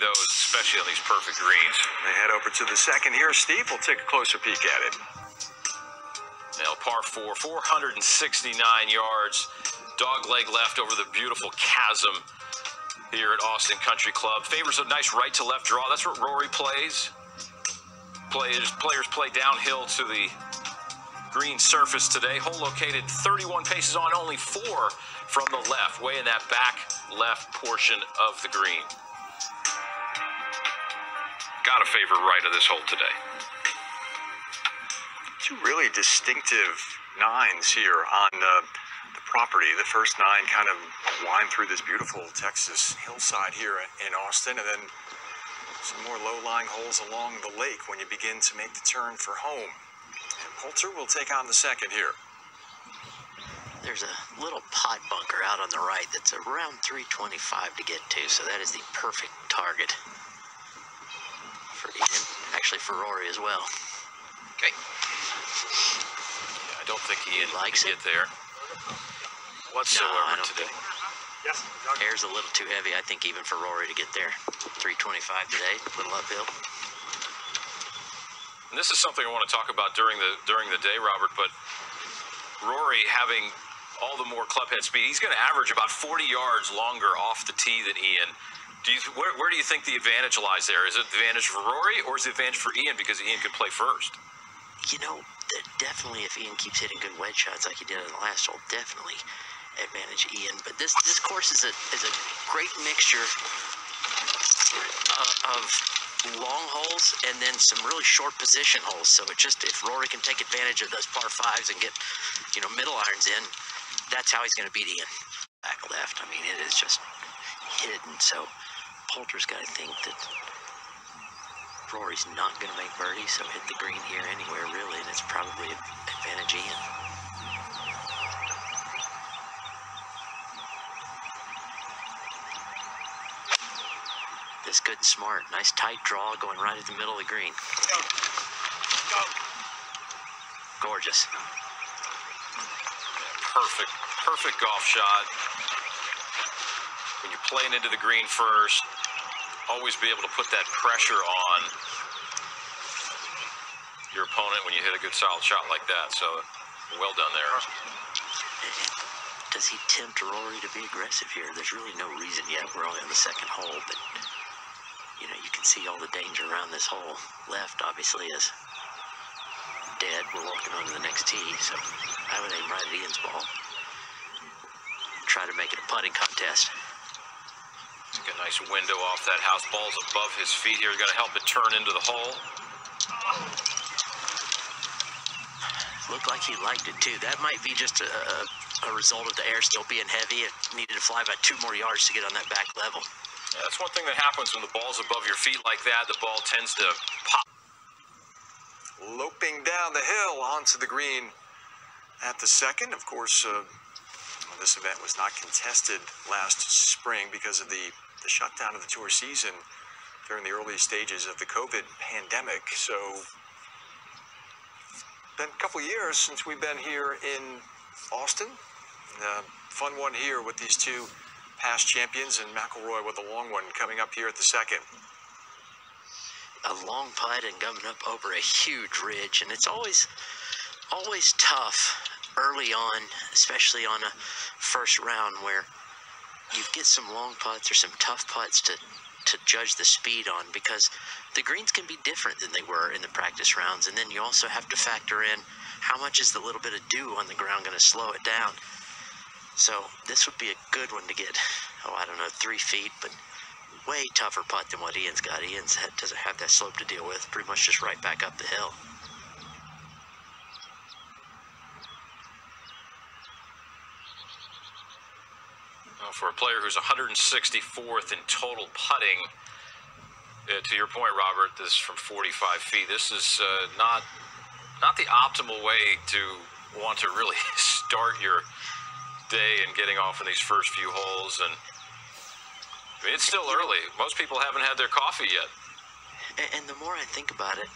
Those, especially on these perfect greens. They head over to the second here. Steve will take a closer peek at it. Now, par 4, 469 yards. Dog leg left over the beautiful chasm here at Austin Country Club. Favors a nice right to left draw. That's what Rory plays. Players play downhill to the green surface today. Hole located 31 paces on, only 4 from the left, way in that back left portion of the green. Got to favor right of this hole today. Two really distinctive nines here on the property. The first 9 kind of wind through this beautiful Texas hillside here in Austin, and then some more low-lying holes along the lake when you begin to make the turn for home. And Poulter will take on the second here. There's a little pot bunker out on the right that's around 325 to get to, so that is the perfect target for Ian, actually for Rory as well. Okay. Yeah, I don't think Ian likes can it. Get there whatsoever today. Yes. Air's a little too heavy, I think, even for Rory to get there. 325 today, a little uphill. And this is something I want to talk about during the day, Robert, but Rory having all the more clubhead speed, he's going to average about 40 yards longer off the tee than Ian. Where do you think the advantage lies there? Is it the advantage for Rory, or is it the advantage for Ian because Ian could play first? You know, definitely if Ian keeps hitting good wedge shots like he did in the last hole, definitely advantage Ian. But this course is a great mixture of long holes and then some really short position holes. So it just, if Rory can take advantage of those par 5s and get, middle irons in, that's how he's going to beat Ian. Back left, I mean, it is just hidden. So Poulter's got to think that Rory's not going to make birdie, so hit the green here anywhere, really, and it's probably advantage Ian. This good and smart. Nice tight draw going right at the middle of the green. Go. Gorgeous. Perfect golf shot. When you're playing into the green first, always be able to put that pressure on your opponent when you hit a good solid shot like that. So well done there. Does he tempt Rory to be aggressive here? There's really no reason yet. We're only on the second hole, but you can see all the danger around this hole. Left obviously is dead. We're walking on to the next tee, so I would aim right at Ian's ball. Try to make it a putting contest. Take a nice window off that house. Ball's above his feet here. Going to help it turn into the hole. Looked like he liked it too. That might be just a result of the air still being heavy. It needed to fly about 2 more yards to get on that back level. Yeah, that's one thing that happens when the ball's above your feet like that. The ball tends to pop. Loping down the hill onto the green at the second. Of course, this event was not contested last spring because of the shutdown of the tour season during the early stages of the COVID pandemic. So, been a couple years since we've been here in Austin. Fun one here with these two past champions, and McIlroy with a long one coming up here at the second. A long putt and coming up over a huge ridge, and it's always tough early on, especially on a first round, where you get some long putts or some tough putts to judge the speed on, because the greens can be different than they were in the practice rounds, and then you also have to factor in how much is the little bit of dew on the ground going to slow it down. So this would be a good one to get, 3 feet, but way tougher putt than what Ian's got. Ian's doesn't have that slope to deal with, pretty much just right back up the hill. Well, for a player who's 164th in total putting, to your point, Robert, this is from 45 feet. This is not the optimal way to want to really start your day and getting off in these first few holes. And I mean, it's still early. Most people haven't had their coffee yet. And the more I think about it,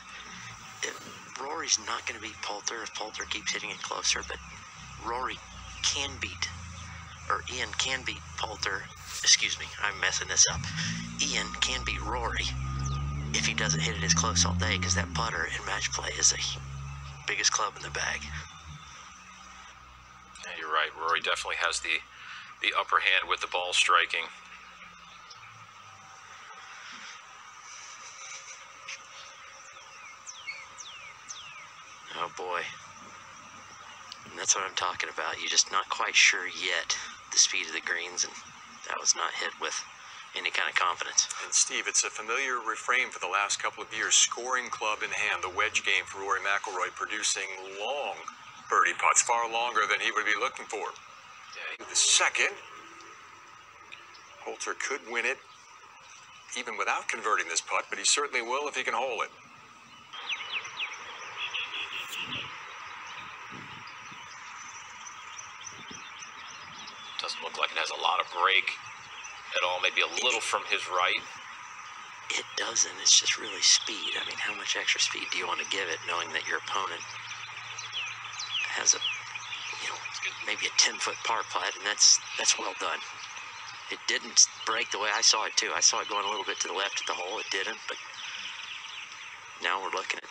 Rory's not going to beat Poulter if Poulter keeps hitting it closer, but Rory can beat Ian can beat Poulter. Excuse me, I'm messing this up. Ian can beat Rory if he doesn't hit it as close all day, because that putter in match play is the biggest club in the bag. Yeah, you're right. Rory definitely has the upper hand with the ball striking. Oh boy. And that's what I'm talking about. You're just not quite sure yet the speed of the greens, and that was not hit with any kind of confidence. And Steve, it's a familiar refrain for the last couple of years. Scoring club in hand, the wedge game for RoryMcIlroy, producing long birdie putts, far longer than he would be looking for. Yeah. The second, Poulter could win it even without converting this putt, but he certainly will if he can hole it. Doesn't look like it has a lot of break at all. Maybe a little from his right. It doesn't. It's just really speed. I mean, how much extra speed do you want to give it, knowing that your opponent has a, maybe a 10-foot par putt, and that's well done. It didn't break the way I saw it too. I saw it going a little bit to the left at the hole. It didn't, but now we're looking at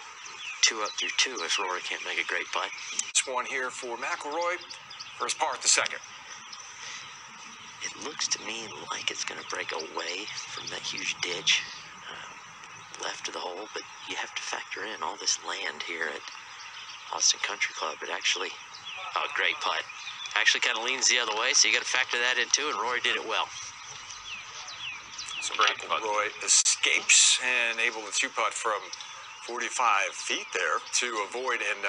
2 up through 2 if Rory can't make a great putt. This one here for McIlroy. First par at the second. It looks to me like it's going to break away from that huge ditch left of the hole, but you have to factor in all this land here at Austin Country Club. It actually, oh, great putt. Actually kind of leans the other way, so you got to factor that in too, and Rory did it well. So McIlroy escapes and able to 2-putt from 45 feet there to avoid and